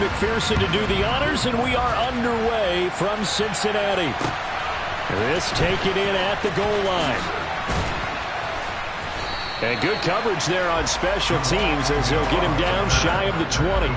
McPherson to do the honors, and we are underway from Cincinnati. This taken in at the goal line. And good coverage there on special teams as they'll get him down shy of the 20.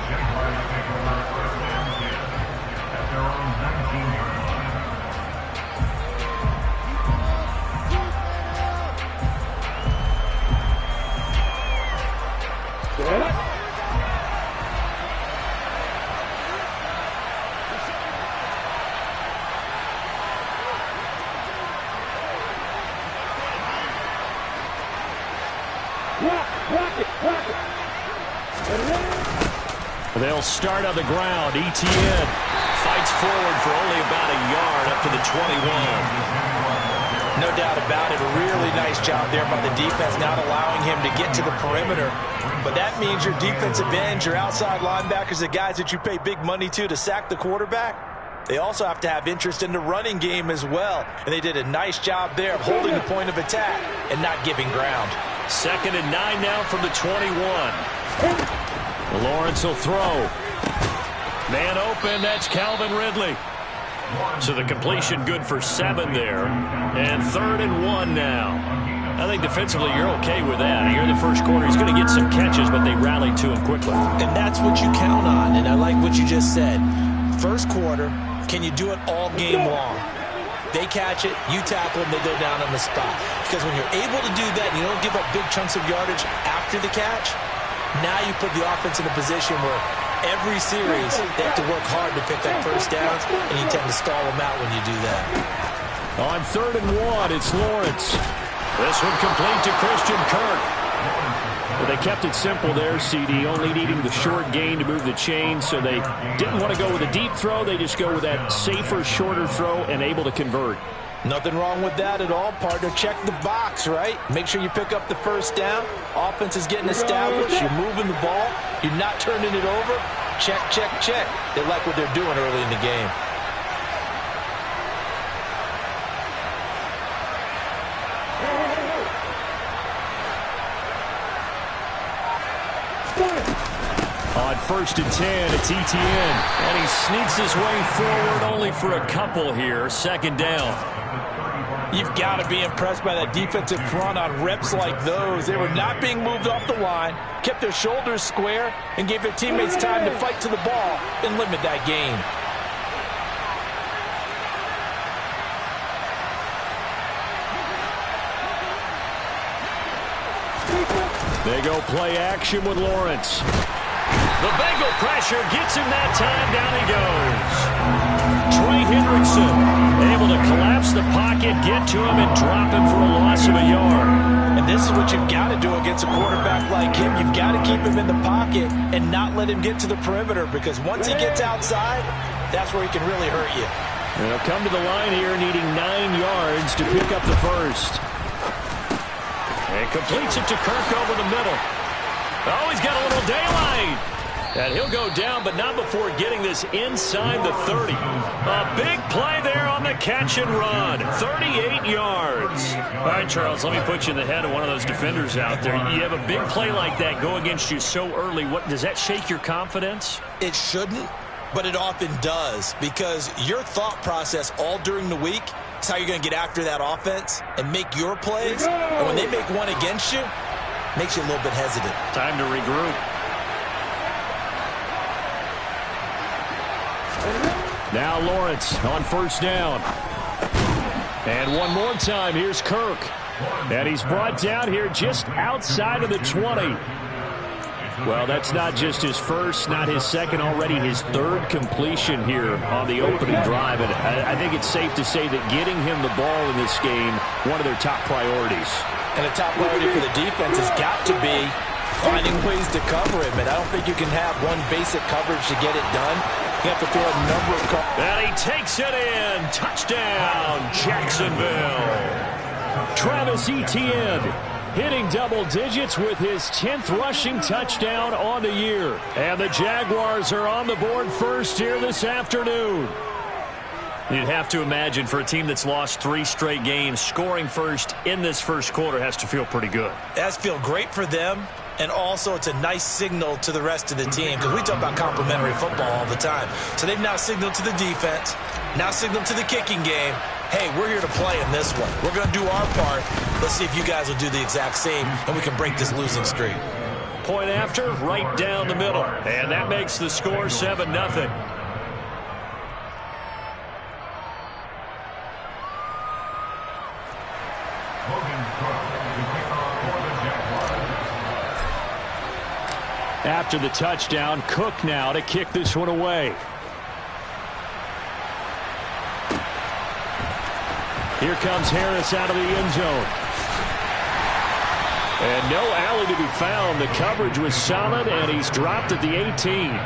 They'll start on the ground. ETN fights forward for only about a yard up to the 21. No doubt about it. A really nice job there by the defense, not allowing him to get to the perimeter. But that means your defensive ends, your outside linebackers, the guys that you pay big money to sack the quarterback, they also have to have interest in the running game as well. And they did a nice job there of holding the point of attack and not giving ground. 2nd and 9 now from the 21. Lawrence will throw. Man open, that's Calvin Ridley. So the completion good for 7 there. And 3rd and 1 now. I think defensively you're okay with that. Here in the first quarter, he's going to get some catches, but they rallied to him quickly. And that's what you count on, and I like what you just said. First quarter, can you do it all game long? They catch it, you tackle them, they go down on the spot. Because when you're able to do that and you don't give up big chunks of yardage after the catch, now you put the offense in a position where every series they have to work hard to pick up first downs, and you tend to stall them out when you do that. On 3rd and 1, it's Lawrence. This one complete to Christian Kirk. Well, they kept it simple there, CD, only needing the short gain to move the chain, so they didn't want to go with a deep throw. They just go with that safer, shorter throw and able to convert. Nothing wrong with that at all, partner. Check the box, right? Make sure you pick up the first down. Offense is getting established. You're moving the ball. You're not turning it over. Check, check, check. They like what they're doing early in the game. On 1st and 10, it's ETN. And he sneaks his way forward only for a couple here. 2nd down. You've got to be impressed by that defensive front on reps like those. They were not being moved off the line, kept their shoulders square, and gave their teammates time to fight to the ball and limit that gain. They go play action with Lawrence. The Bengal pressure gets him that time. Down he goes. Trey Hendrickson able to collapse the pocket, get to him, and drop him for a loss of a yard. And this is what you've got to do against a quarterback like him. You've got to keep him in the pocket and not let him get to the perimeter, because once he gets outside, that's where he can really hurt you. And he'll come to the line here needing 9 yards to pick up the first. And completes it to Kirk over the middle. Oh, he's got a little daylight. And he'll go down, but not before getting this inside the 30. A big play there on the catch and run. 38 yards. All right, Charles, let me put you in the head of one of those defenders out there. You have a big play like that go against you so early. What does that shake your confidence? It shouldn't, but it often does, because your thought process all during the week is how you're going to get after that offense and make your plays. And when they make one against you, it makes you a little bit hesitant. Time to regroup. Now Lawrence on 1st down. And one more time, here's Kirk. And he's brought down here just outside of the 20. Well, that's not just his first, not his second, already his 3rd completion here on the opening drive. And I think it's safe to say that getting him the ball in this game, one of their top priorities. And a top priority for the defense has got to be finding ways to cover him. And I don't think you can have one basic coverage to get it done. You have to throw a number of coverages. And he takes it in. Touchdown, Jacksonville. Travis Etienne hitting double digits with his 10th rushing touchdown on the year. And the Jaguars are on the board first here this afternoon. You'd have to imagine for a team that's lost 3 straight games, scoring first in this first quarter has to feel pretty good. It has to feel great for them. And also, it's a nice signal to the rest of the team because we talk about complementary football all the time. So they've now signaled to the defense, now signaled to the kicking game, hey, we're here to play in this one. We're going to do our part. Let's see if you guys will do the exact same, and we can break this losing streak. Point after, right down the middle. And that makes the score 7-0. After the touchdown, Cook now to kick this one away. Here comes Harris out of the end zone. And no alley to be found. The coverage was solid, and he's dropped at the 18.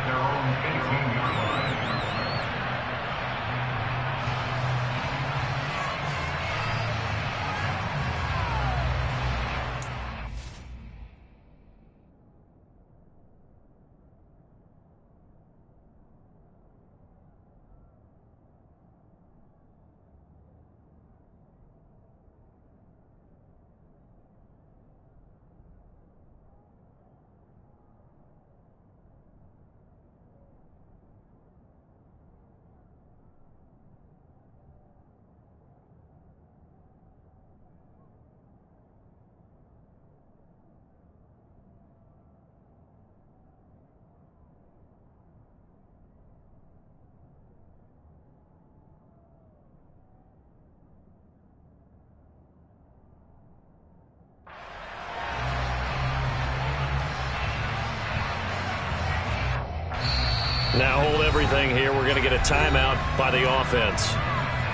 Now hold everything here. We're going to get a timeout by the offense.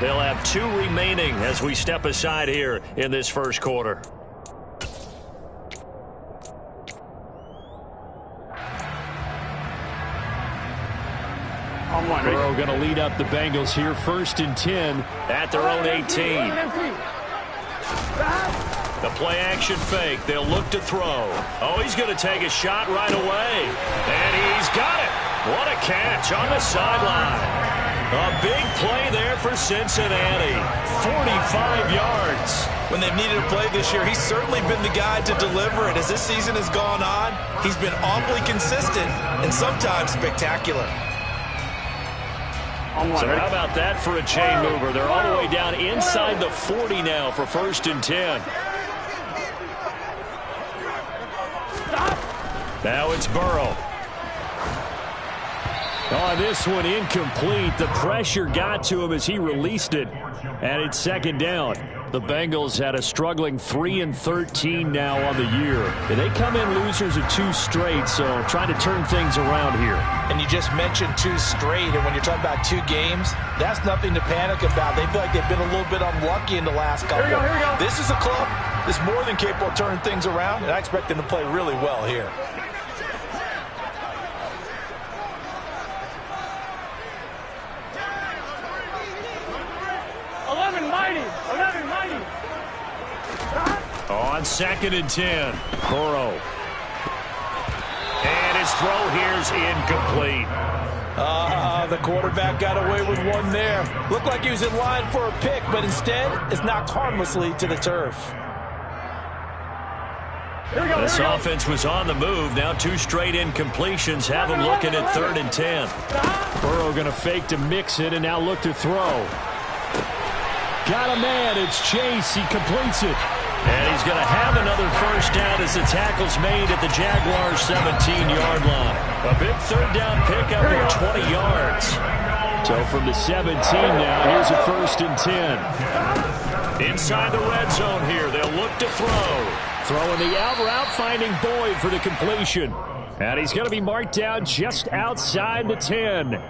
They'll have 2 remaining as we step aside here in this first quarter. Burrow going to lead up the Bengals here, 1st and 10 at their own 18. The play-action fake. They'll look to throw. Oh, he's going to take a shot right away. And he's got it. What a catch on the sideline. A big play there for Cincinnati. 45 yards. When they've needed a play this year, he's certainly been the guy to deliver it. As this season has gone on, he's been awfully consistent and sometimes spectacular. So how about that for a chain mover? They're all the way down inside the 40 now for 1st and 10. Now it's Burrow. Oh, this one incomplete. The pressure got to him as he released it. And it's 2nd down. The Bengals had a struggling 3-13 now on the year. And they come in losers of 2 straight, so trying to turn things around here. And you just mentioned 2 straight, and when you're talking about 2 games, that's nothing to panic about. They feel like they've been a little bit unlucky in the last couple. Here we go. This is a club that's more than capable of turning things around, and I expect them to play really well here. On 2nd and 10, Burrow. And his throw here's incomplete. The quarterback got away with one there. Looked like he was in line for a pick, but instead it's knocked harmlessly to the turf. This offense was on the move. Now 2 straight incompletions have him looking at 3rd and 10. Burrow going to fake to mix it and now look to throw. Got a man. It's Chase. He completes it. And he's going to have another 1st down as the tackle's made at the Jaguars' 17-yard line. A big 3rd down pickup of 20 yards. So from the 17 now, here's a 1st and 10. Inside the red zone here, they'll look to throw. Throwing the out route, finding Boyd for the completion. And he's going to be marked down just outside the 10.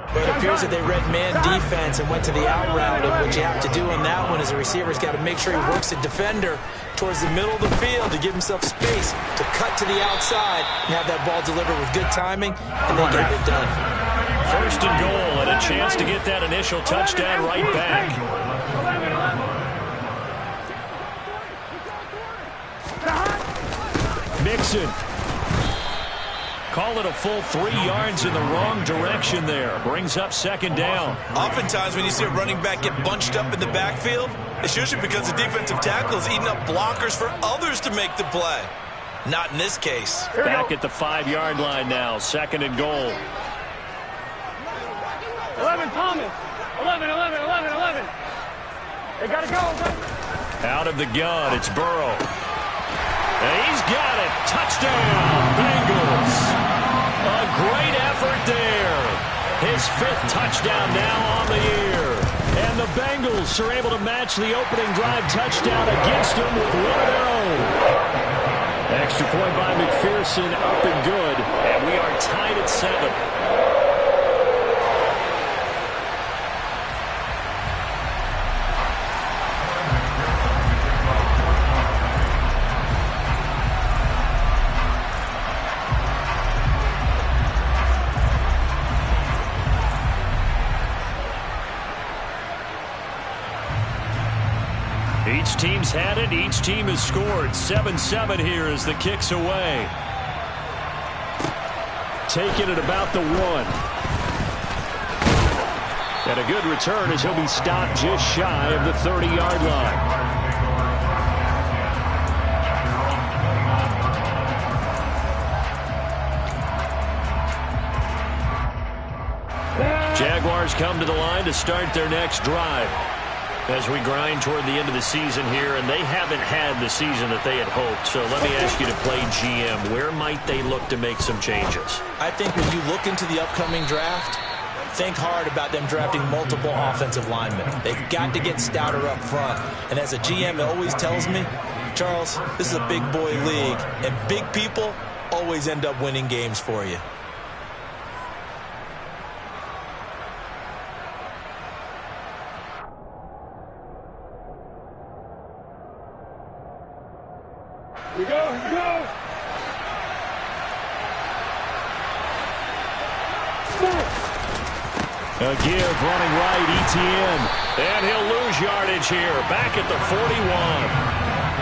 But it appears that they read man defense and went to the out route, and what you have to do on that one is the receiver's got to make sure he works the defender towards the middle of the field to give himself space to cut to the outside and have that ball delivered with good timing, and they got it done. 1st and goal and a chance to get that initial touchdown right back. Mixon. Call it a full 3 yards in the wrong direction there. Brings up 2nd down. Oftentimes when you see a running back get bunched up in the backfield, it's usually because the defensive tackle is eating up blockers for others to make the play. Not in this case. Back at the 5-yard line now. 2nd and goal. 11, Thomas. 11. They got to go. Out of the gun, it's Burrow. And he's got it. Touchdown, Bengals. A great effort there. His 5th touchdown now on the year. And the Bengals are able to match the opening drive touchdown against them with one of their own. Extra point by McPherson, up and good. And we are tied at 7. Each team's had it. Each team has scored. 7-7 here as the kick's away. Taking it about the 1. And a good return as he'll be stopped just shy of the 30-yard line. Jaguars come to the line to start their next drive. As we grind toward the end of the season here, and they haven't had the season that they had hoped. So let me ask you to play GM. Where might they look to make some changes? I think when you look into the upcoming draft, think hard about them drafting multiple offensive linemen. They've got to get stouter up front. And as a GM, it always tells me, Charles, this is a big boy league, and big people always end up winning games for you. Here we go. A give running right, ETN. And he'll lose yardage here. Back at the 41.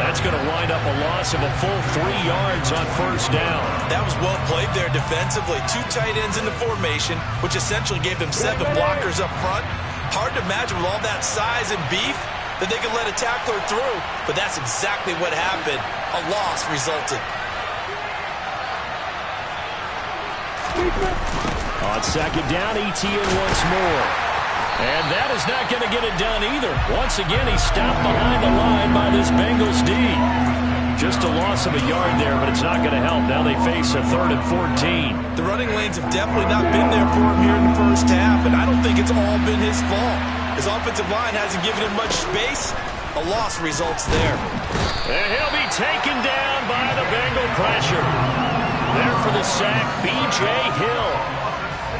That's going to wind up a loss of a full 3 yards on 1st down. That was well played there defensively. 2 tight ends in the formation, which essentially gave them 7 blockers up front. Hard to imagine with all that size and beef that they could let a tackler through. But that's exactly what happened. A loss resulted. On 2nd down, ETN once more. And that is not going to get it done either. Once again, he's stopped behind the line by this Bengals D. Just a loss of a yard there, but it's not going to help. Now they face a 3rd and 14. The running lanes have definitely not been there for him here in the first half, and I don't think it's all been his fault. His offensive line hasn't given him much space. A loss results there. And he'll be taken down by the Bengal pressure. There for the sack, B.J. Hill.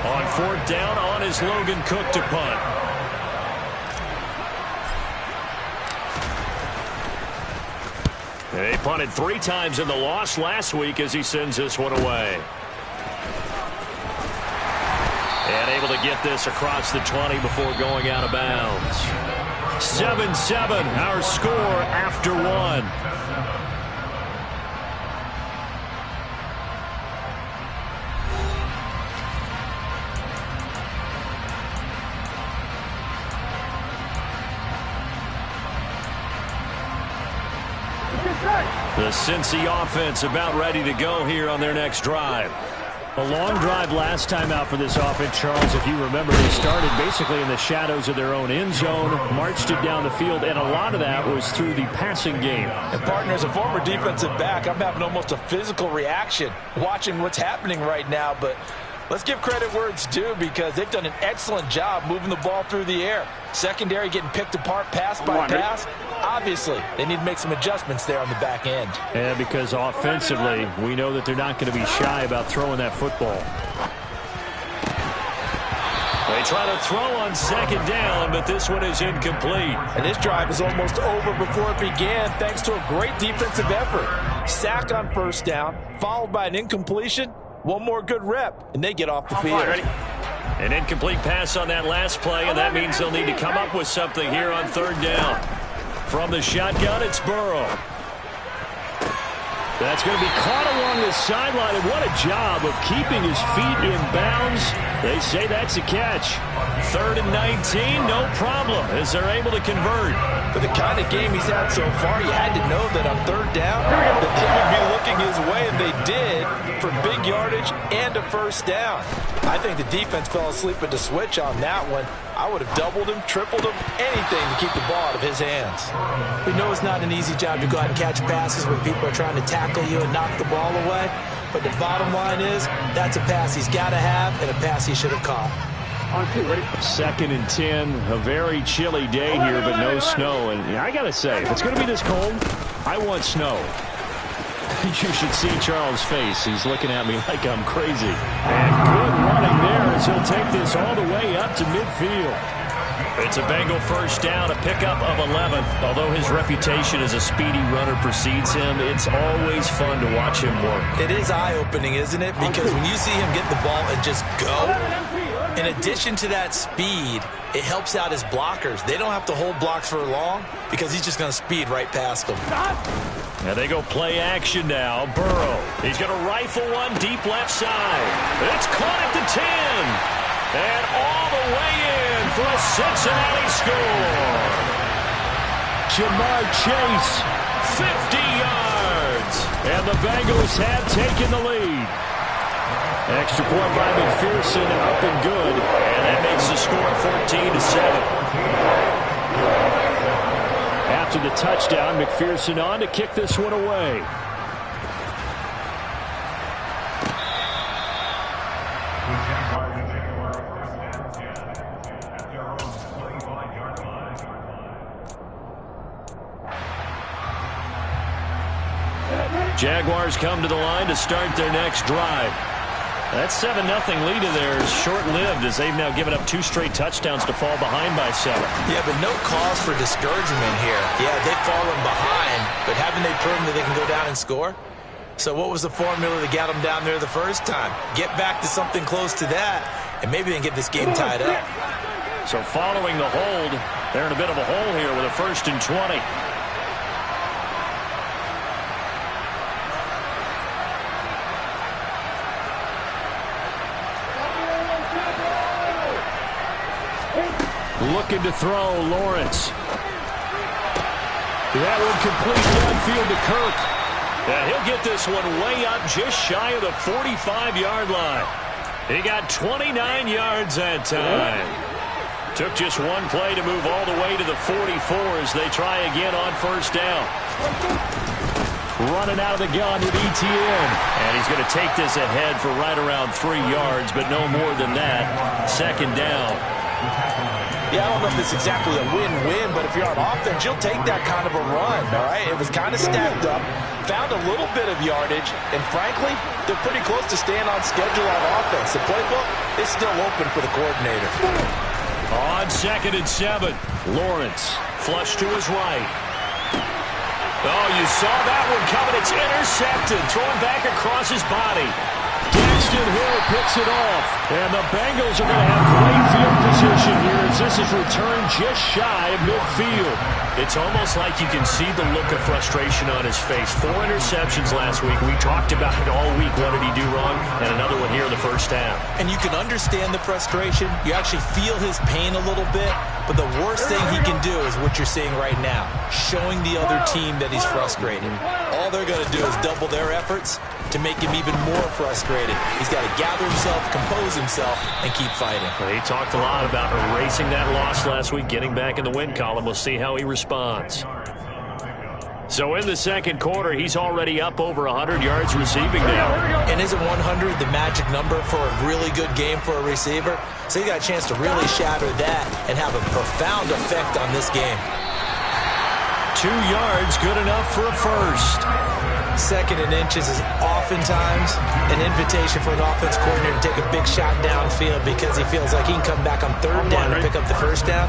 On 4th down on his Logan Cook to punt. They punted 3 times in the loss last week as he sends this one away. And able to get this across the 20 before going out of bounds. 7-7, our score after 1. The Cincy offense about ready to go here on their next drive. A long drive last time out for this offense, Charles. If you remember, they started basically in the shadows of their own end zone, marched it down the field, and a lot of that was through the passing game. And partner, as a former defensive back, I'm having almost a physical reaction watching what's happening right now. But let's give credit where it's due, because they've done an excellent job moving the ball through the air. Secondary getting picked apart pass by pass. Obviously, they need to make some adjustments there on the back end. Yeah, because offensively, we know that they're not going to be shy about throwing that football. They try to throw on 2nd down, but this one is incomplete. And this drive is almost over before it began, thanks to a great defensive effort. Sack on 1st down, followed by an incompletion. One more good rep, and they get off the field. An incomplete pass on that last play, and that means they'll need to come up with something here on 3rd down. From the shotgun, it's Burrow. That's going to be caught along the sideline, and what a job of keeping his feet in bounds. They say that's a catch. 3rd and 19, no problem, as they're able to convert. But the kind of game he's had so far, you had to know that on 3rd down, that they would be looking his way, and they did, for big yardage and a 1st down. I think the defense fell asleep at the switch on that one. I would have doubled him, tripled him, anything to keep the ball out of his hands. We know it's not an easy job to go out and catch passes when people are trying to tackle you and knock the ball away. But the bottom line is, that's a pass he's got to have and a pass he should have caught. On 2, ready? 2nd and 10, a very chilly day here, but no snow. And I got to say, if it's going to be this cold, I want snow. You should see Charles' face. He's looking at me like I'm crazy. And good running there as he'll take this all the way up to midfield. It's a Bengal 1st down, a pickup of 11. Although his reputation as a speedy runner precedes him, it's always fun to watch him work. It is eye-opening, isn't it? Because when you see him get the ball and just go, in addition to that speed, it helps out his blockers. They don't have to hold blocks for long because he's just going to speed right past them. Now they go play action now. Burrow. He's going to rifle one deep left side. It's caught at the 10. And all the way in for a Cincinnati score. Jamar Chase, 50 yards. And the Bengals have taken the lead. Extra point by McPherson, up and good. And that makes the score 14-7. After the touchdown, McPherson on to kick this one away. Jaguars come to the line to start their next drive. That 7-0 lead of theirs short-lived as they've now given up 2 straight touchdowns to fall behind by 7. Yeah, but no cause for discouragement here. Yeah, they've fallen behind, but haven't they proven that they can go down and score? So what was the formula that got them down there the first time? Get back to something close to that, and maybe they can get this game tied up. So following the hold, they're in a bit of a hole here with a 1st and 20. Looking to throw, Lawrence. That one complete downfield to Kirk. Yeah, he'll get this one way up just shy of the 45-yard line. He got 29 yards that time. Took just one play to move all the way to the 44 as they try again on 1st down. Running out of the gun with ETN. And he's going to take this ahead for right around 3 yards, but no more than that. 2nd down. Yeah, I don't know if it's exactly a win-win, but if you're on offense, you'll take that kind of a run, all right? It was kind of stacked up, found a little bit of yardage, and frankly, they're pretty close to staying on schedule on offense. The playbook is still open for the coordinator. On 2nd and 7, Lawrence flush to his right. Oh, you saw that one coming. It's intercepted, thrown back across his body. Daxton Hill picks it off, and the Bengals are going to have great field position here as this is returned just shy of midfield. It's almost like you can see the look of frustration on his face. 4 interceptions last week. We talked about it all week. What did he do wrong? And another one here in the 1st half. And you can understand the frustration. You actually feel his pain a little bit. But the worst thing he can do is what you're seeing right now, showing the other team that he's frustrated. All they're going to do is double their efforts to make him even more frustrated. He's got to gather himself, compose himself, and keep fighting. Well, he talked a lot about erasing that loss last week, getting back in the win column. We'll see how he responds. So in the 2nd quarter, he's already up over 100 yards receiving now. And isn't 100 the magic number for a really good game for a receiver? So he got a chance to really shatter that and have a profound effect on this game. 2 yards, good enough for a 1st. 2nd and inches is oftentimes an invitation for an offense coordinator to take a big shot downfield because he feels like he can come back on 3rd down and pick up the 1st down.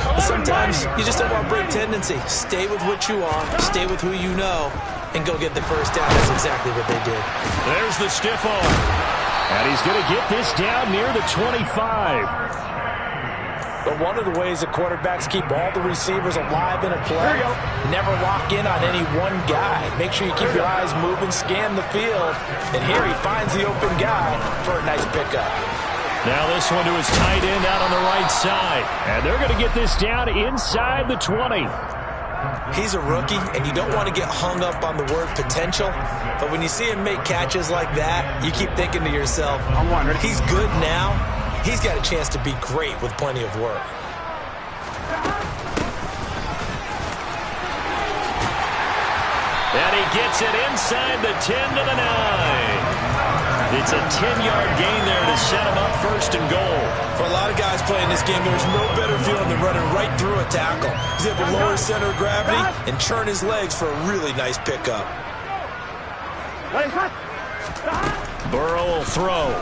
But sometimes you just don't want to break tendency. Stay with what you are, stay with who you know, and go get the 1st down. That's exactly what they did. There's the stiff arm. And he's going to get this down near the 25. But one of the ways that quarterbacks keep all the receivers alive in a play, never lock in on any one guy. Make sure you keep your eyes moving, scan the field. And here he finds the open guy for a nice pickup. Now this one to his tight end out on the right side. And they're going to get this down inside the 20. He's a rookie, and you don't want to get hung up on the word potential. But when you see him make catches like that, you keep thinking to yourself, he's good now. He's got a chance to be great with plenty of work. And he gets it inside the 10 to the 9. It's a 10-yard gain there to set him up first and goal. For a lot of guys playing this game, there's no better feeling than running right through a tackle. He's able to lower his center of gravity and churn his legs for a really nice pickup. Burrow will throw.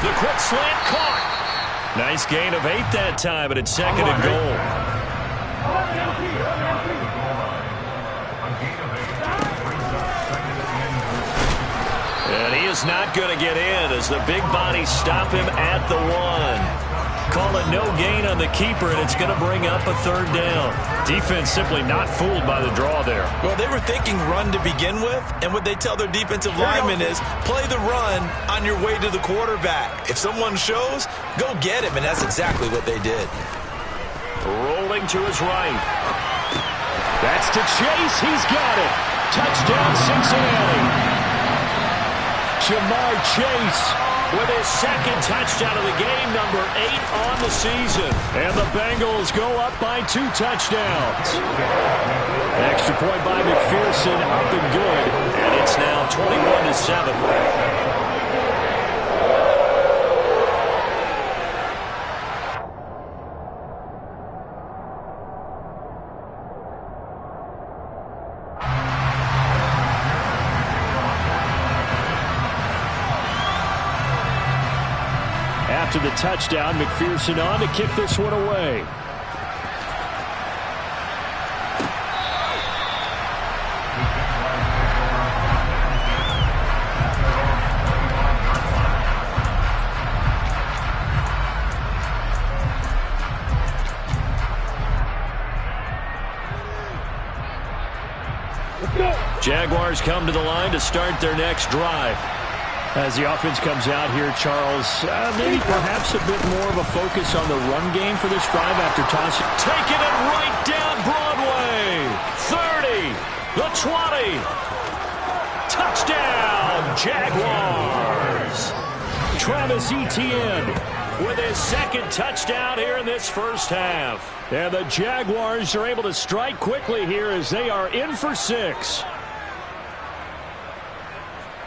The quick slant caught. Nice gain of 8 that time, but it's second and goal. And he is not going to get in as the big bodies stop him at the 1. Call it no gain on the keeper, and it's going to bring up a third down. Defense simply not fooled by the draw there. Well, they were thinking run to begin with, and what they tell their defensive linemen is play the run on your way to the quarterback. If someone shows, go get him, and that's exactly what they did. Rolling to his right. That's to Chase. He's got it. Touchdown, Cincinnati. Jamar Chase with his second touchdown of the game, number 8 on the season. And the Bengals go up by 2 touchdowns. Extra point by McPherson, up and good. And it's now 21-7. After the touchdown, McPherson on to kick this one away. Jaguars come to the line to start their next drive. As the offense comes out here, Charles, maybe perhaps a bit more of a focus on the run game for this drive after tossing. Taking it right down Broadway. 30, the 20. Touchdown, Jaguars. Travis Etienne with his second touchdown here in this first half. And the Jaguars are able to strike quickly here as they are in for 6.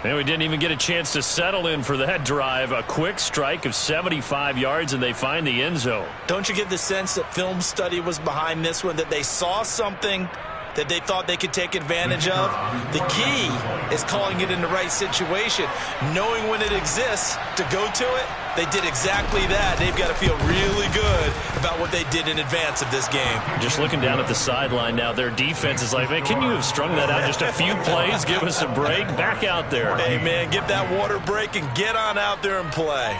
And we didn't even get a chance to settle in for that drive. A quick strike of 75 yards, and they find the end zone. Don't you get the sense that film study was behind this one, that they saw something that they thought they could take advantage of? The key is calling it in the right situation, knowing when it exists to go to it. They did exactly that. They've got to feel really good about what they did in advance of this game. Just looking down at the sideline now, their defense is like, man, can you have strung that out just a few plays? Give us a break. Back out there. Hey, man, give that water break and get on out there and play.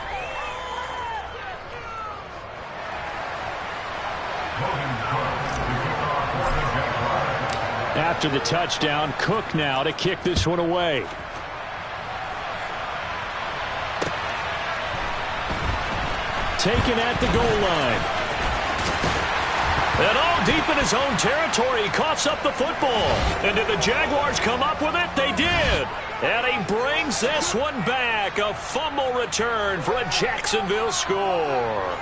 After the touchdown, Cook now to kick this one away. Taken at the goal line. And all deep in his own territory, he coughs up the football. And did the Jaguars come up with it? They did. And he brings this one back. A fumble return for a Jacksonville score.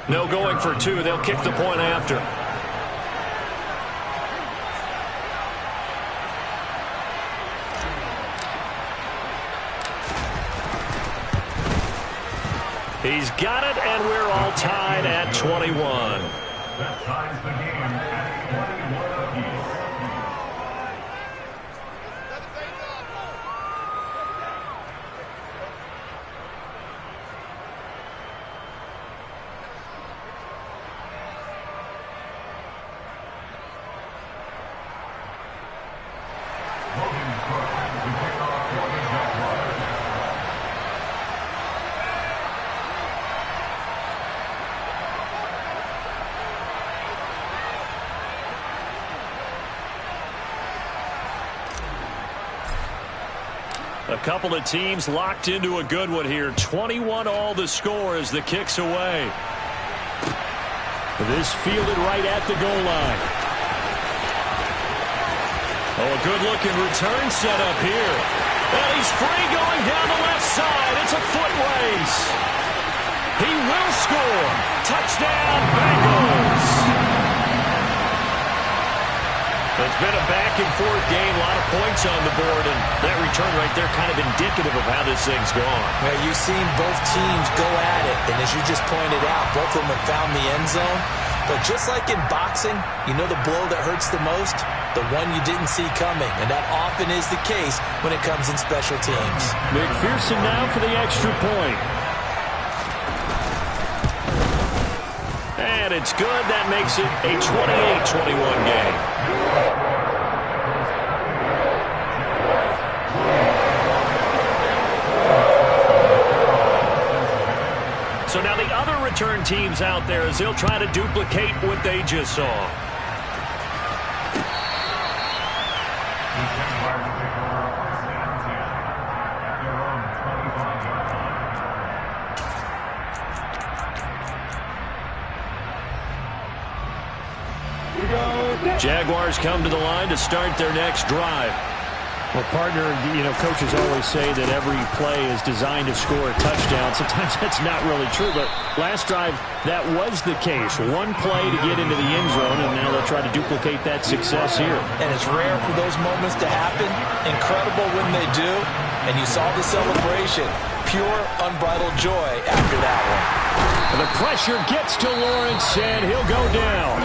No going for 2. They'll kick the point after. He's got it, and we're all tied at 21. That ties the game at 21 apiece. A couple of teams locked into a good one here. 21-all the score as the kick's away. This fielded right at the goal line. Oh, a good-looking return set up here. And he's free going down the left side. It's a foot race. He will score. Touchdown, Bengals. It's been a back-and-forth game, a lot of points on the board, and that return right there kind of indicative of how this thing's gone. Yeah, you've seen both teams go at it, and as you just pointed out, both of them have found the end zone. But just like in boxing, you know the blow that hurts the most? The one you didn't see coming, and that often is the case when it comes in special teams. McPherson now for the extra point. And it's good. That makes it a 28-21 game. So now the other return teams out there as they'll try to duplicate what they just saw. Jaguars come to the line to start their next drive. Well, partner, coaches always say that every play is designed to score a touchdown. Sometimes that's not really true, but last drive, that was the case. One play to get into the end zone, and now they'll try to duplicate that success here. And it's rare for those moments to happen. Incredible when they do. And you saw the celebration. Pure, unbridled joy after that one. And the pressure gets to Lawrence, and he'll go down.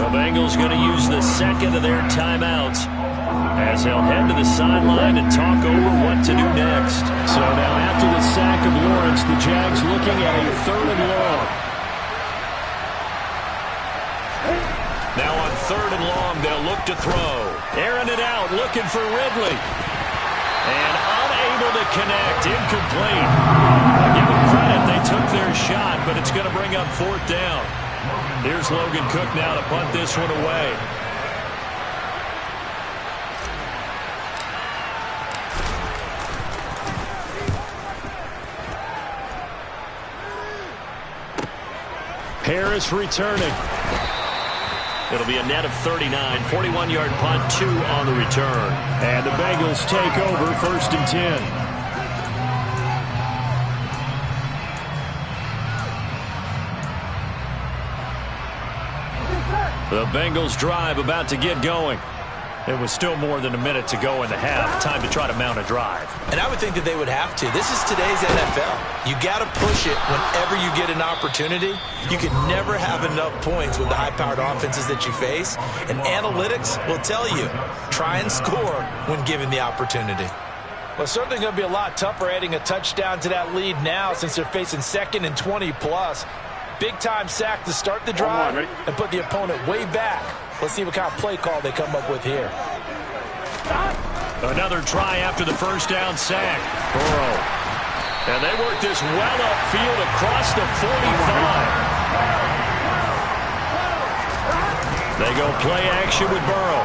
The Bengals going to use the second of their timeouts as they'll head to the sideline and talk over what to do next. So now after the sack of Lawrence, the Jags looking at a 3rd and long. Now on 3rd and long, they'll look to throw. Airing it out, looking for Ridley. And unable to connect, incomplete. I'll give them credit, they took their shot, but it's going to bring up 4th down. Here's Logan Cook now to punt this one away. Harris returning. It'll be a net of 39, 41-yard punt, 2 on the return. And the Bengals take over 1st and 10. The Bengals drive about to get going. It was still more than a minute to go in the half. Time to try to mount a drive. And I would think that they would have to. This is today's NFL. You got to push it whenever you get an opportunity. You can never have enough points with the high-powered offenses that you face. And analytics will tell you, try and score when given the opportunity. Well, certainly going to be a lot tougher adding a touchdown to that lead now since they're facing 2nd and 20+. Big-time sack to start the drive and put the opponent way back. Let's see what kind of play call they come up with here. Another try after the first down sack. Burrow. And they work this well upfield across the 45. They go play action with Burrow.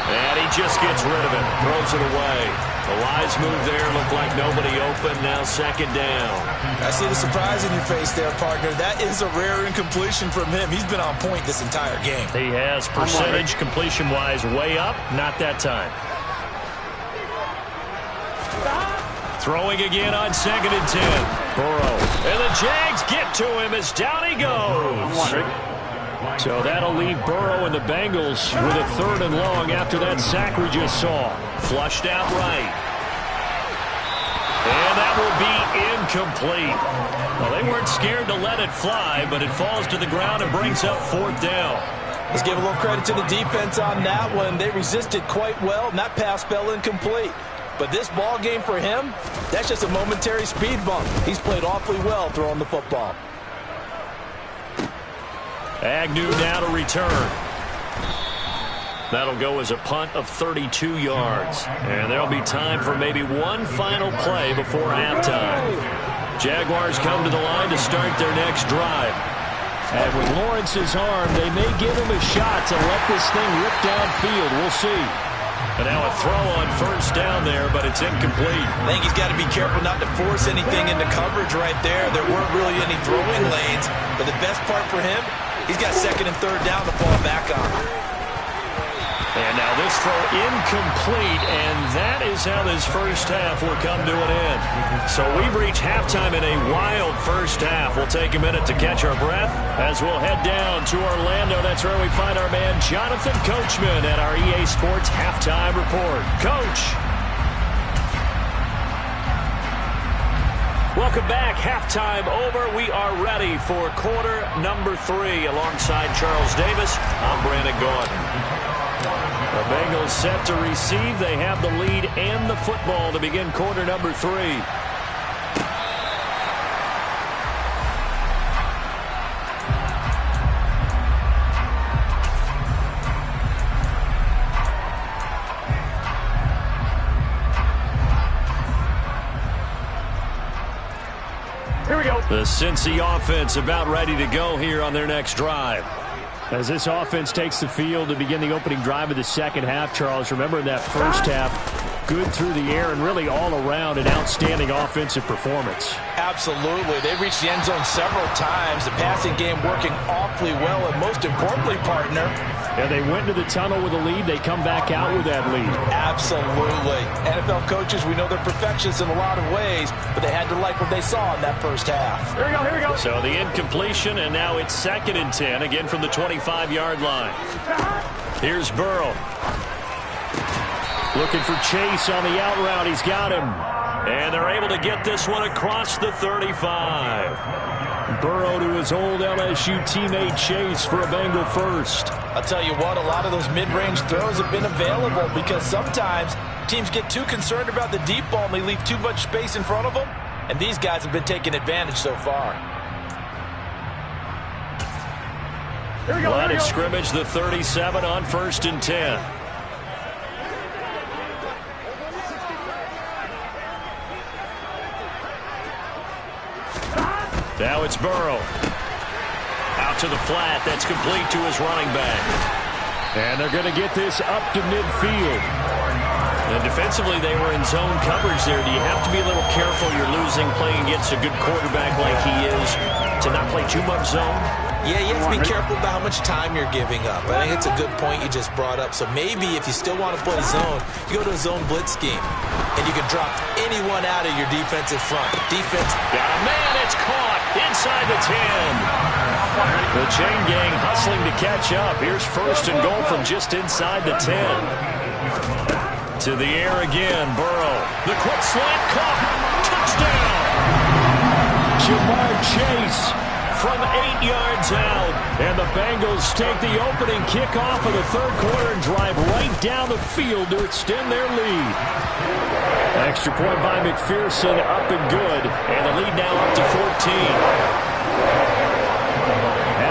And he just gets rid of it. Throws it away. A wise move there. Looked like nobody open. Now 2nd down. I see the surprise in your face there, partner. That is a rare incompletion from him. He's been on point this entire game. He has. Percentage completion-wise way up. Not that time. Throwing again on 2nd and 10. Burrow. And the Jags get to him as down he goes. So that'll leave Burrow and the Bengals with a 3rd and long after that sack we just saw. Flushed out right. And that will be incomplete. Well, they weren't scared to let it fly, but it falls to the ground and brings up 4th down. Let's give a little credit to the defense on that one. They resisted quite well, and that pass fell incomplete. But this ball game for him, that's just a momentary speed bump. He's played awfully well throwing the football. Agnew now to return. That'll go as a punt of 32 yards. And there'll be time for maybe one final play before halftime. Jaguars come to the line to start their next drive. And with Lawrence's arm, they may give him a shot to let this thing rip downfield. We'll see. And now a throw on first down there, but it's incomplete. I think he's got to be careful not to force anything into coverage right there. There weren't really any throwing lanes, but the best part for him, he's got second and third down to fall back on. And now this throw incomplete, and that is how this first half will come to an end. So we've reached halftime in a wild first half. We'll take a minute to catch our breath as we'll head down to Orlando. That's where we find our man Jonathan Coachman at our EA Sports Halftime Report. Coach. Welcome back. Halftime over. We are ready for quarter number 3. Alongside Charles Davis, I'm Brandon Gordon. The Bengals set to receive. They have the lead and the football to begin quarter number 3. Here we go. The Cincy offense about ready to go here on their next drive. As this offense takes the field to begin the opening drive of the second half, Charles, remember in that first half, good through the air and really all around an outstanding offensive performance. Absolutely. They reached the end zone several times. The passing game working awfully well, and most importantly, partner, Yeah, they went to the tunnel with a lead. They come back out with that lead. absolutely. NFL coaches, we know they're perfectionists in a lot of ways, but they had to like what they saw in that first half. Here we go, here we go. So the incompletion, and now it's 2nd and 10, again from the 25-yard line. Here's Burrow. Looking for Chase on the out route. He's got him. And they're able to get this one across the 35. Burrow to his old LSU teammate Chase for a Bengal first. I'll tell you what, a lot of those mid-range throws have been available because sometimes teams get too concerned about the deep ball and they leave too much space in front of them, and these guys have been taking advantage so far. Here we go, Line here we of go. scrimmage, the 37 on 1st and 10. Now it's Burrow. Out to the flat. That's complete to his running back. And they're going to get this up to midfield. And defensively, they were in zone coverage there. Do you have to be a little careful? You're losing playing against a good quarterback like he is to not play too much zone? Yeah, you have to be careful about how much time you're giving up. I think it's a good point you just brought up. So maybe if you still want to play zone, you go to a zone blitz scheme, and you can drop anyone out of your defensive front. Defense. Got a man. It's caught inside the 10. The chain gang hustling to catch up. Here's 1st and goal from just inside the 10. To the air again, Burrow. The quick slant caught. Touchdown. Jamar Chase From 8 yards out. And the Bengals take the opening kickoff of the third quarter and drive right down the field to extend their lead. Extra point by McPherson, up and good. And the lead now up to 14.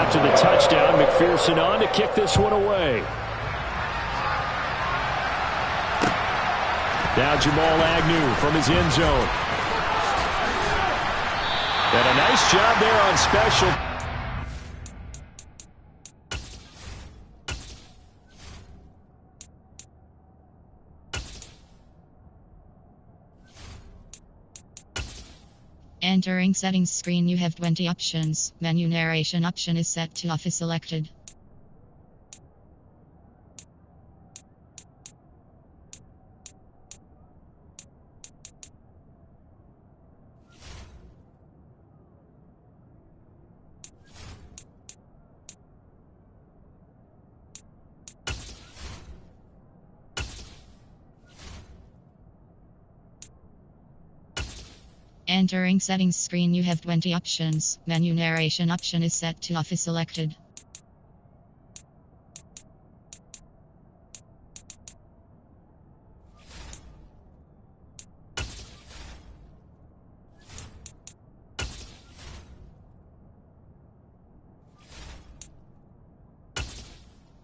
After the touchdown, McPherson on to kick this one away. Now Jamal Agnew from his end zone. And a nice job there on special. Entering settings screen, you have 20 options. Menu narration option is set to off is selected. Entering settings screen, you have 20 options. Menu narration option is set to off is selected.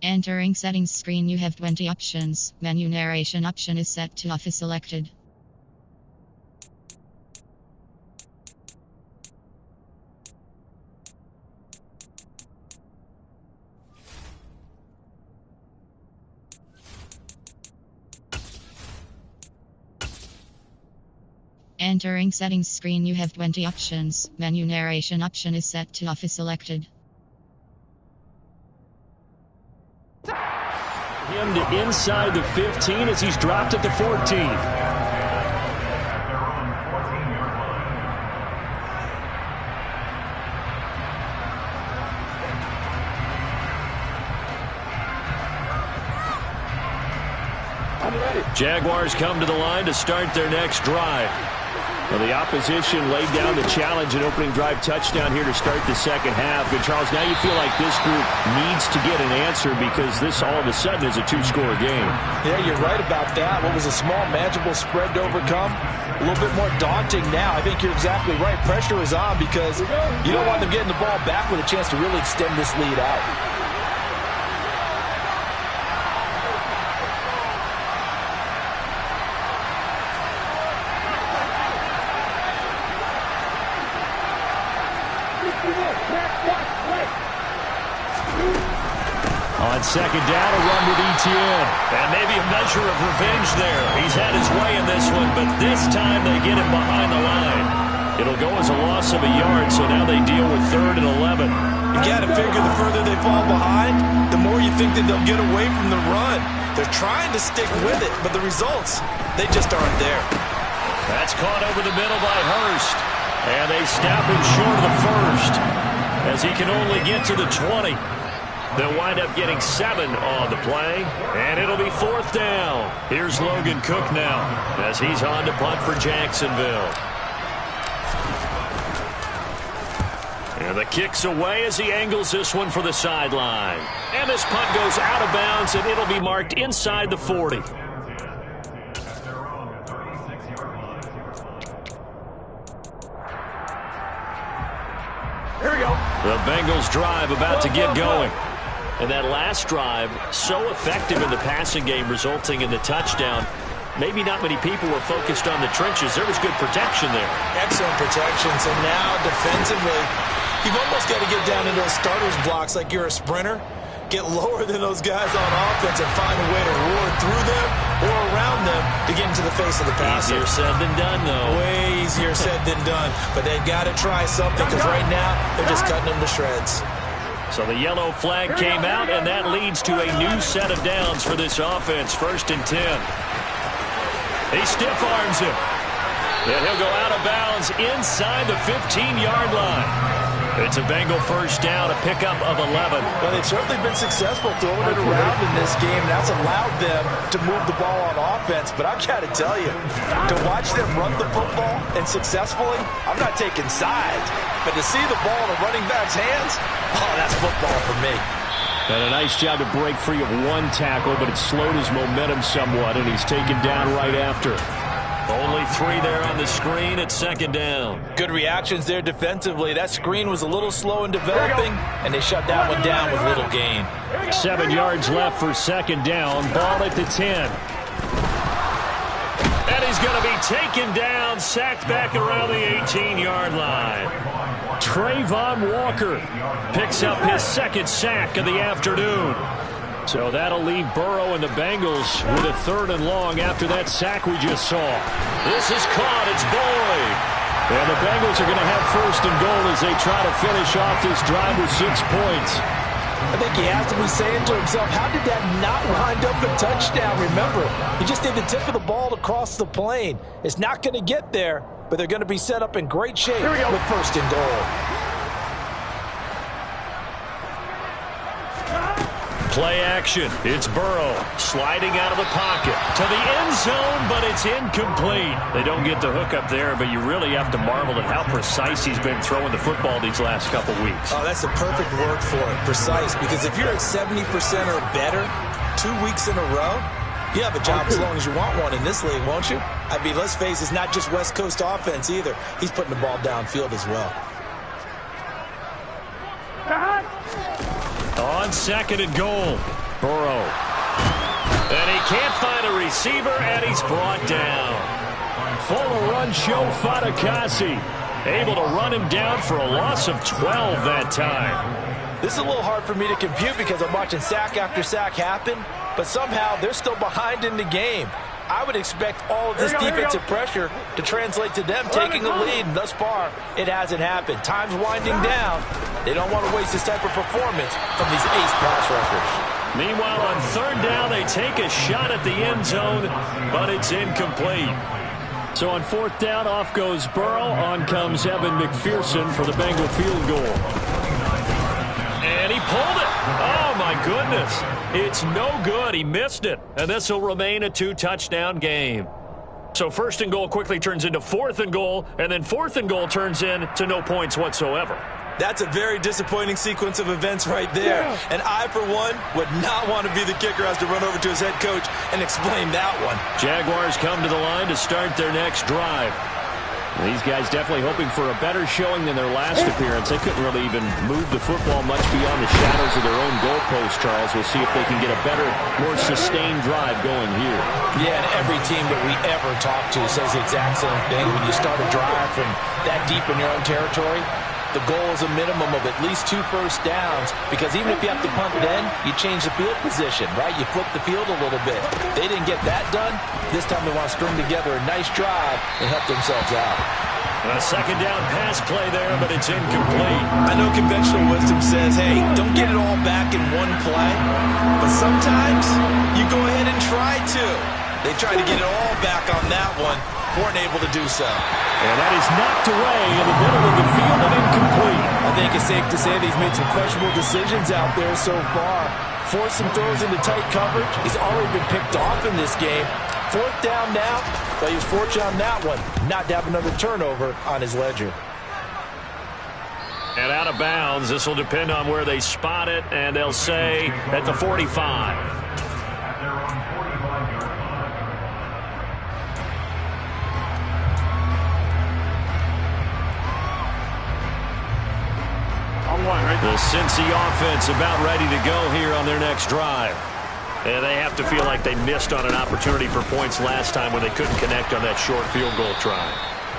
Entering settings screen, you have 20 options. Menu narration option is set to off is selected. Entering settings screen, you have 20 options. Menu narration option is set to office selected. Him to inside the 15 as he's dropped at the 14. Jaguars come to the line to start their next drive. Well, the opposition laid down the challenge and opening drive touchdown here to start the second half. And Charles, now you feel like this group needs to get an answer because this all of a sudden is a two-score game. Yeah, you're right about that. What was a small, manageable spread to overcome, a little bit more daunting now. I think you're exactly right. Pressure is on because you don't want them getting the ball back with a chance to really extend this lead out. On second down, a run with ETN. And maybe a measure of revenge there. He's had his way in this one, but this time they get him behind the line. It'll go as a loss of a yard, so now they deal with 3rd and 11. You got to figure the further they fall behind, the more you think that they'll get away from the run. They're trying to stick with it, but the results, they just aren't there. That's caught over the middle by Hurst. And they snap him short of the first as he can only get to the 20. They'll wind up getting 7 on the play, and it'll be 4th down. Here's Logan Cook now as he's on to punt for Jacksonville. And the kick's away as he angles this one for the sideline. And this punt goes out of bounds, and it'll be marked inside the 40. Here we go. The Bengals drive about to get going. And that last drive, so effective in the passing game, resulting in the touchdown. Maybe not many people were focused on the trenches. There was good protection there. Excellent protection. So now defensively, you've almost got to get down into those starters blocks like you're a sprinter. Get lower than those guys on offense and find a way to roar through them or around them to get into the face of the passer. Easier said than done, though. Way easier said than done. But they've got to try something because right now they're just cutting them to shreds. So the yellow flag came out, and that leads to a new set of downs for this offense. 1st and 10. He stiff arms him. Then he'll go out of bounds inside the 15-yard line. It's a Bengal 1st down, a pickup of 11. Well, they've certainly been successful throwing it around in this game. That's allowed them to move the ball on offense. But I've got to tell you, to watch them run the football and successfully, I'm not taking sides. But to see the ball in a running back's hands, oh, that's football for me. And a nice job to break free of one tackle, but it slowed his momentum somewhat, and he's taken down right after. Only 3 there on the screen at 2nd down. Good reactions there defensively. That screen was a little slow in developing, and they shut that one down with little gain. 7 yards left for 2nd down. Ball at the 10. And he's going to be taken down, sacked back around the 18-yard line. Trayvon Walker picks up his 2nd sack of the afternoon. So that'll leave Burrow and the Bengals with a 3rd and long after that sack we just saw. This is caught. It's Boyd. And the Bengals are going to have 1st and goal as they try to finish off this drive with 6 points. I think he has to be saying to himself, how did that not wind up a touchdown? Remember, he just did the tip of the ball to cross the plane. It's not going to get there, but they're going to be set up in great shape with 1st and goal. Play action. It's Burrow sliding out of the pocket to the end zone, but it's incomplete. They don't get the hook up there, but you really have to marvel at how precise he's been throwing the football these last couple weeks. Oh, that's the perfect word for it, precise, because if you're at 70% or better 2 weeks in a row, you have a job as long as you want one in this league, won't you? I mean, let's face it, it's not just West Coast offense either. He's putting the ball downfield as well. On 2nd and goal, Burrow. And he can't find a receiver, and he's brought down. Full run show Fatukasi. Able to run him down for a loss of 12 that time. This is a little hard for me to compute because I'm watching sack after sack happen, but somehow they're still behind in the game. I would expect all of this defensive pressure to translate to them taking a lead. And thus far, it hasn't happened. Time's winding down. They don't want to waste this type of performance from these ace pass rushers. Meanwhile, on third down, they take a shot at the end zone, but it's incomplete. So on fourth down, off goes Burrow. On comes Evan McPherson for the Bengal field goal. And he pulled it. Oh, my goodness. It's no good. He missed it. And this will remain a 2-touchdown game. So first and goal quickly turns into fourth and goal, and then fourth and goal turns into no points whatsoever. That's a very disappointing sequence of events right there. And I, for one, would not want to be the kicker who has to run over to his head coach and explain that one. Jaguars come to the line to start their next drive. These guys definitely hoping for a better showing than their last appearance. They couldn't really even move the football much beyond the shadows of their own goalpost, Charles. We'll see if they can get a better, more sustained drive going here. Yeah, and every team that we ever talk to says the exact same thing. When you start a drive from that deep in your own territory, the goal is a minimum of at least 2 first downs, because even if you have to punt then, you change the field position, right? You flip the field a little bit. They didn't get that done. This time they want to string together a nice drive and help themselves out. A second down pass play there, but it's incomplete. I know conventional wisdom says, hey, don't get it all back in one play, but sometimes you go ahead and try to. They tried to get it all back on that one, weren't able to do so. And that is knocked away in the middle of the field and incomplete. I think it's safe to say that he's made some questionable decisions out there so far. Forced some throws into tight coverage. He's already been picked off in this game. Fourth down now, but he was fortunate on that one, not to have another turnover on his ledger. And out of bounds, this will depend on where they spot it, and they'll say at the 45. The Cincy offense about ready to go here on their next drive. And they have to feel like they missed on an opportunity for points last time when they couldn't connect on that short field goal try.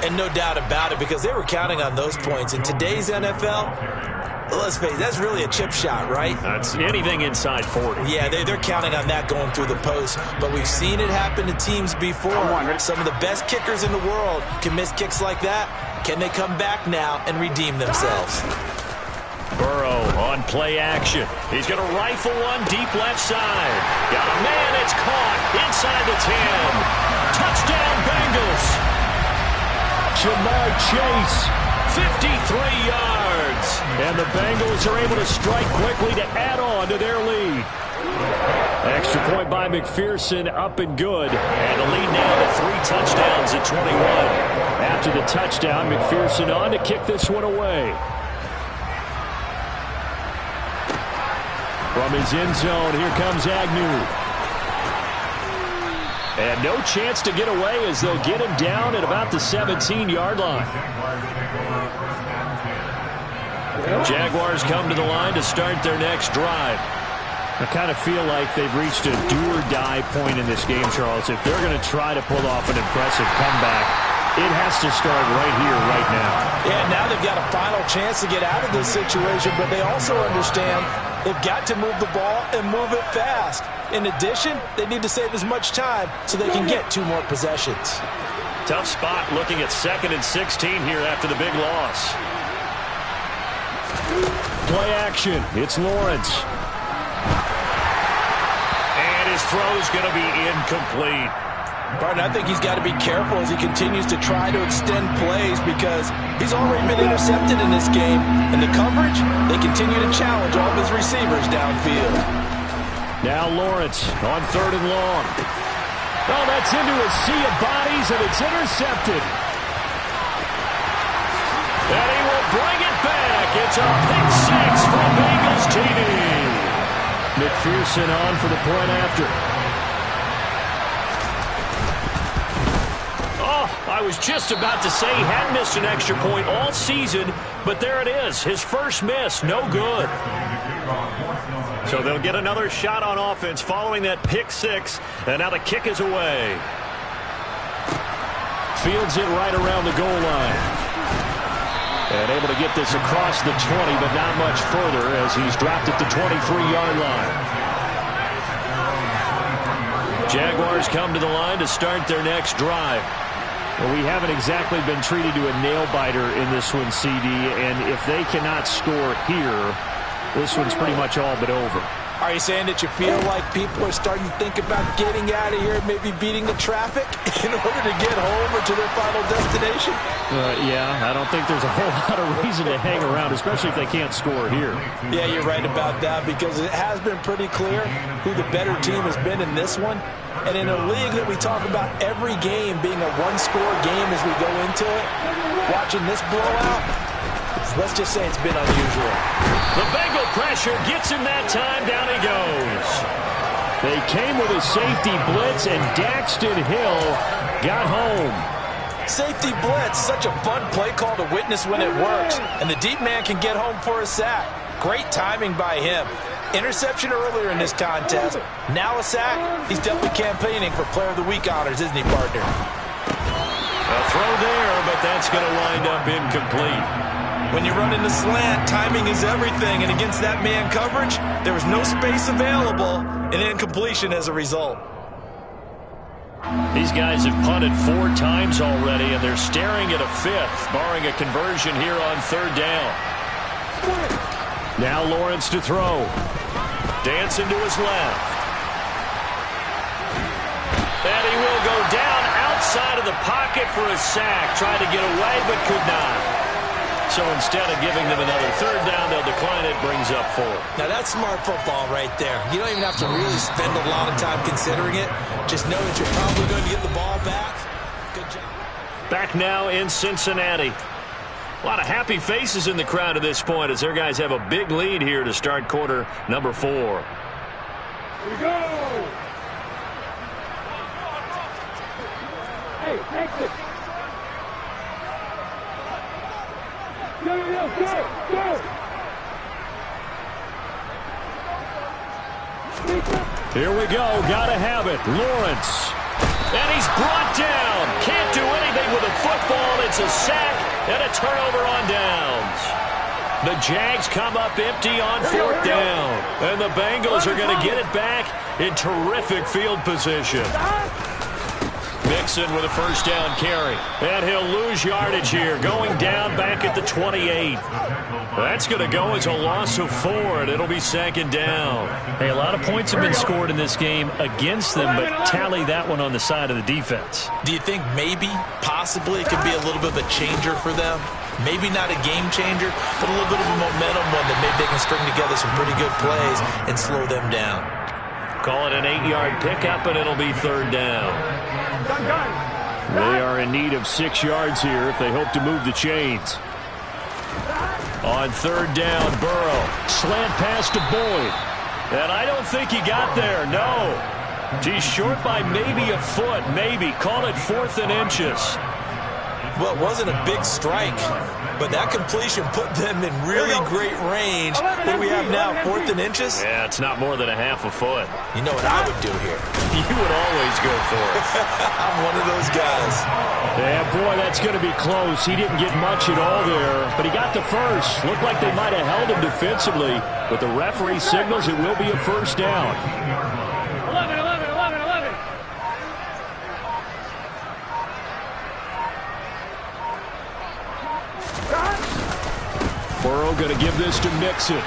And no doubt about it, because they were counting on those points. In today's NFL, let's face it, that's really a chip shot, right? That's anything inside 40. Yeah, they're counting on that going through the post. But we've seen it happen to teams before. Some of the best kickers in the world can miss kicks like that. Can they come back now and redeem themselves? Burrow on play action. He's going to rifle one deep left side. Got a man, it's caught inside the 10. Touchdown Bengals. Jamar Chase, 53 yards. And the Bengals are able to strike quickly to add on to their lead. Extra point by McPherson, up and good. And the lead now to 3 touchdowns at 21. After the touchdown, McPherson on to kick this one away. From his end zone, here comes Agnew. And no chance to get away as they'll get him down at about the 17-yard line. Jaguars come to the line to start their next drive. I kind of feel like they've reached a do-or-die point in this game, Charles. If they're going to try to pull off an impressive comeback, it has to start right here, right now. Yeah, now they've got a final chance to get out of this situation, but they also understand they've got to move the ball and move it fast. In addition, they need to save as much time so they can get 2 more possessions. Tough spot looking at 2nd and 16 here after the big loss. Play action. It's Lawrence. And his throw's going to be incomplete. Pardon, I think he's got to be careful as he continues to try to extend plays, because he's already been intercepted in this game. And the coverage, they continue to challenge all of his receivers downfield. Now Lawrence on 3rd and long. Oh, that's into a sea of bodies, and it's intercepted. And he will bring it back. It's a pick 6 from Bengals TD. McPherson on for the point after. I was just about to say he hadn't missed an extra point all season, but there it is. His first miss, no good. So they'll get another shot on offense following that pick 6, and now the kick is away. Fields it right around the goal line. And able to get this across the 20, but not much further as he's dropped at the 23-yard line. Jaguars come to the line to start their next drive. Well, we haven't exactly been treated to a nail-biter in this one, CD, and if they cannot score here, this one's pretty much all but over. Are you saying that you feel like people are starting to think about getting out of here, maybe beating the traffic in order to get home or to their final destination? Yeah, I don't think there's a whole lot of reason to hang around, especially if they can't score here. Yeah, you're right about that, because it has been pretty clear who the better team has been in this one. And in a league that we talk about every game being a one-score game as we go into it, watching this blowout, let's just say it's been unusual. The Bengal pressure gets him that time. Down he goes. They came with a safety blitz, and Daxton Hill got home. Safety blitz, such a fun play call to witness when it works. And the deep man can get home for a sack. Great timing by him. Interception earlier in this contest. Now a sack. He's definitely campaigning for Player of the Week honors, isn't he, partner? A throw there, but that's going to wind up incomplete. When you run in the slant, timing is everything, and against that man coverage, there was no space available, and incompletion as a result. These guys have punted 4 times already, and they're staring at a 5th, barring a conversion here on 3rd down. Now Lawrence to throw. Dancing to his left. And he will go down outside of the pocket for a sack. Tried to get away, but could not. So instead of giving them another 3rd down, they'll decline it, brings up 4. Now that's smart football right there. You don't even have to really spend a lot of time considering it. Just know that you're probably going to get the ball back. Good job. Back now in Cincinnati. A lot of happy faces in the crowd at this point as their guys have a big lead here to start quarter number 4. Here we go. Hey, exit. Go. Here we go. Gotta have it. Lawrence. And he's brought down. Can't do anything with a football. It's a sack and a turnover on downs. The Jags come up empty on 4th down. And the Bengals are going to get it back in terrific field position. Mixon with a 1st down carry. And he'll lose yardage here, going down back at the 28. That's going to go as a loss of 4, and it'll be 2nd down. Hey, a lot of points have been scored in this game against them, but tally that one on the side of the defense. Do you think maybe, possibly, it could be a little bit of a changer for them? Maybe not a game changer, but a little bit of a momentum one that maybe they can string together some pretty good plays and slow them down. Call it an 8-yard pickup, and it'll be 3rd down. They are in need of 6 yards here if they hope to move the chains. On 3rd down, Burrow. Slant pass to Boyd. And I don't think he got there, no. He's short by maybe a foot, maybe. Call it 4th and inches. Well, it wasn't a big strike, but that completion put them in really great range. What do we have now, 4th and inches? Yeah, it's not more than a half a foot. You know what I would do here? You would always go for it. I'm one of those guys. Yeah, boy, that's going to be close. He didn't get much at all there, but he got the first. Looked like they might have held him defensively, but the referee signals it will be a 1st down. 11. Burrow going to give this to Mixon.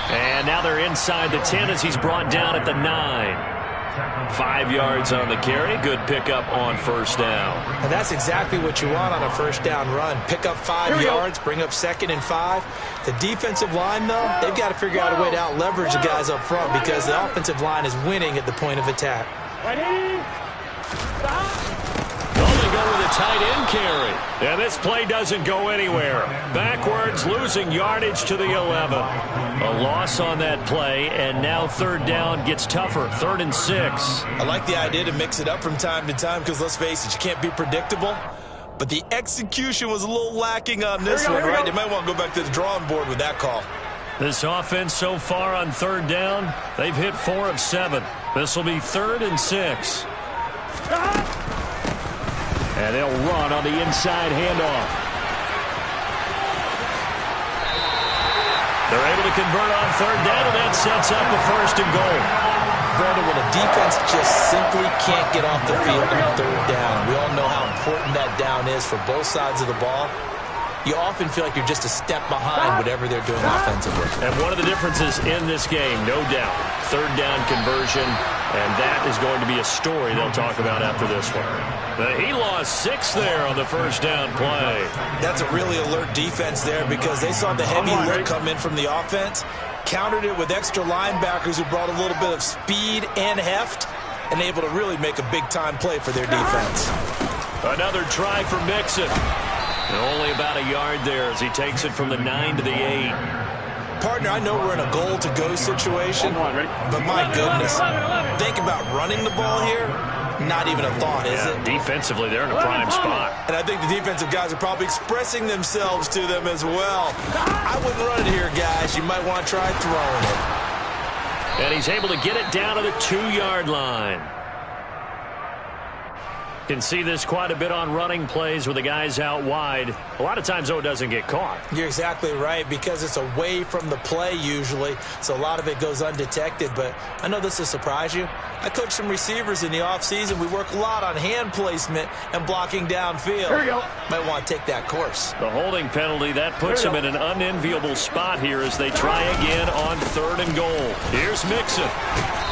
And now they're inside the 10 as he's brought down at the 9. 5 yards on the carry. Good pickup on 1st down. And that's exactly what you want on a 1st down run. Pick up 5 yards, bring up 2nd and 5. The defensive line, though, they've got to figure out a way to out-leverage the guys up front because the offensive line is winning at the point of attack. Ready? Stop. They go with a tight end carry. And this play doesn't go anywhere. Backwards, losing yardage to the 11. A loss on that play, and now 3rd down gets tougher. 3rd and 6. I like the idea to mix it up from time to time because, let's face it, you can't be predictable. But the execution was a little lacking on this one, right? They might want to go back to the drawing board with that call. This offense so far on 3rd down, they've hit 4 of 7. This will be 3rd and 6. And they'll run on the inside handoff. They're able to convert on 3rd down, and that sets up a 1st and goal. Brandon, when a defense just simply can't get off the field on third down, we all know how important that down is for both sides of the ball. You often feel like you're just a step behind whatever they're doing offensively. And one of the differences in this game, no doubt, third down conversion, and that is going to be a story they'll talk about after this one. He lost 6 there on the first down play. That's a really alert defense there because they saw the heavy look come in from the offense, countered it with extra linebackers who brought a little bit of speed and heft, and able to really make a big-time play for their defense. Another try for Mixon. Only about a yard there as he takes it from the 9 to the 8. Partner, I know we're in a goal-to-go situation, but my goodness, think about running the ball here. Not even a thought, is it? Defensively, they're in a prime spot. And I think the defensive guys are probably expressing themselves to them as well. I wouldn't run it here, guys. You might want to try throwing it. And he's able to get it down to the 2-yard line. Can see this quite a bit on running plays with the guys out wide. A lot of times, though, it doesn't get caught. You're exactly right because it's away from the play usually, so a lot of it goes undetected. But I know this will surprise you. I coach some receivers in the offseason. We work a lot on hand placement and blocking downfield. Here we go. Might want to take that course. The holding penalty, that puts him in an unenviable spot here as they try again on 3rd and goal. Here's Mixon.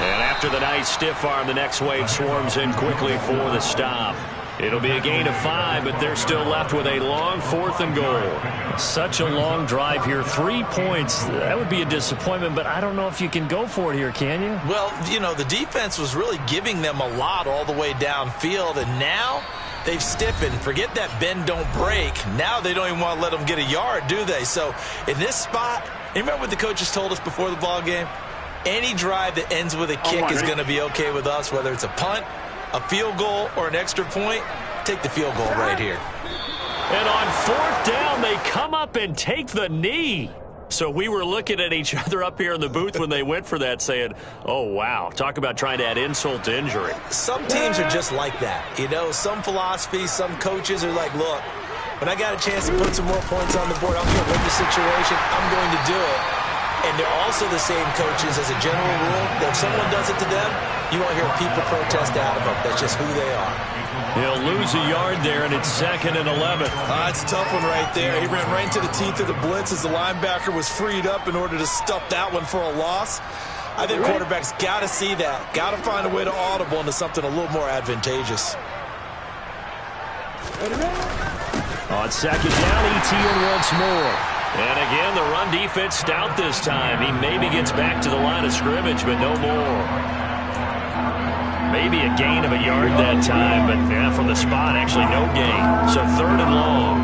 And after the nice stiff arm, the next wave swarms in quickly for the stop. It'll be a gain of 5, but they're still left with a long 4th and goal. Such a long drive here. 3 points. That would be a disappointment, but I don't know if you can go for it here, can you? Well, you know, the defense was really giving them a lot all the way downfield, and now they've stiffened. Forget that bend, don't break. Now they don't even want to let them get a yard, do they? So in this spot, you remember what the coaches told us before the ball game? Any drive that ends with a kick is going to be okay with us, whether it's a punt, a field goal, or an extra point. Take the field goal right here. And on 4th down, they come up and take the knee. So we were looking at each other up here in the booth when they went for that saying, oh, wow, talk about trying to add insult to injury. Some teams are just like that. You know, some philosophies, some coaches are like, look, when I got a chance to put some more points on the board, I don't care what the situation, I'm going to do it. And they're also the same coaches as a general rule that if someone does it to them, you won't hear people protest out of them. That's just who they are. He'll lose a yard there, and it's 2nd and 11. That's a tough one right there. He ran right into the teeth of the blitz as the linebacker was freed up in order to stuff that one for a loss. I think quarterbacks got to see that. Got to find a way to audible into something a little more advantageous. On 2nd down, ETN once more. And again, the run defense stout this time. He maybe gets back to the line of scrimmage, but no more. Maybe a gain of a yard that time, but yeah, from the spot, actually no gain. So 3rd and long.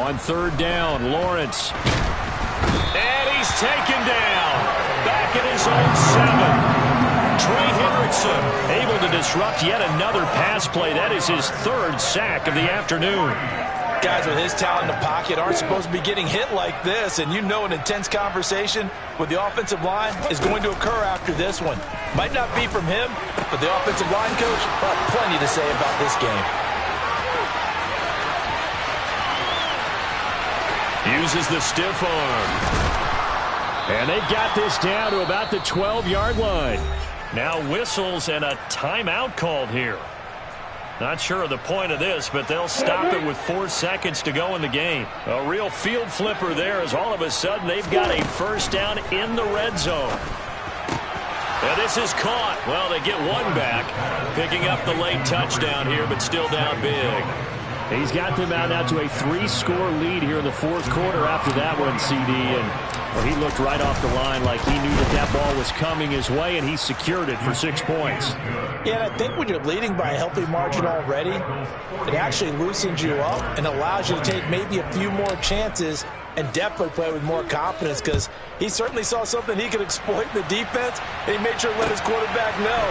On 3rd down, Lawrence. And he's taken down. Back at his own 7. Trey Hendrickson able to disrupt yet another pass play. That is his 3rd sack of the afternoon. Guys with his talent in the pocket aren't supposed to be getting hit like this, and you know an intense conversation with the offensive line is going to occur after this one. Might not be from him, but the offensive line coach will have plenty to say about this game. Uses the stiff arm. And they've got this down to about the 12-yard line. Now whistles and a timeout called here. Not sure of the point of this, but they'll stop it with 4 seconds to go in the game. A real field flipper there as all of a sudden they've got a 1st down in the red zone. And this is caught. Well, they get one back, picking up the late touchdown here, but still down big. He's got them out now to a 3-score lead here in the 4th quarter after that one, CD. And well, he looked right off the line like he knew that ball was coming his way, and he secured it for 6 points. Yeah, and I think when you're leading by a healthy margin already, it actually loosens you up and allows you to take maybe a few more chances and definitely play with more confidence because he certainly saw something he could exploit in the defense, and he made sure to let his quarterback know,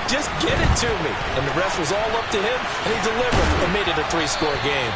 just get it to me. And the rest was all up to him, and he delivered and made it a 3-score game.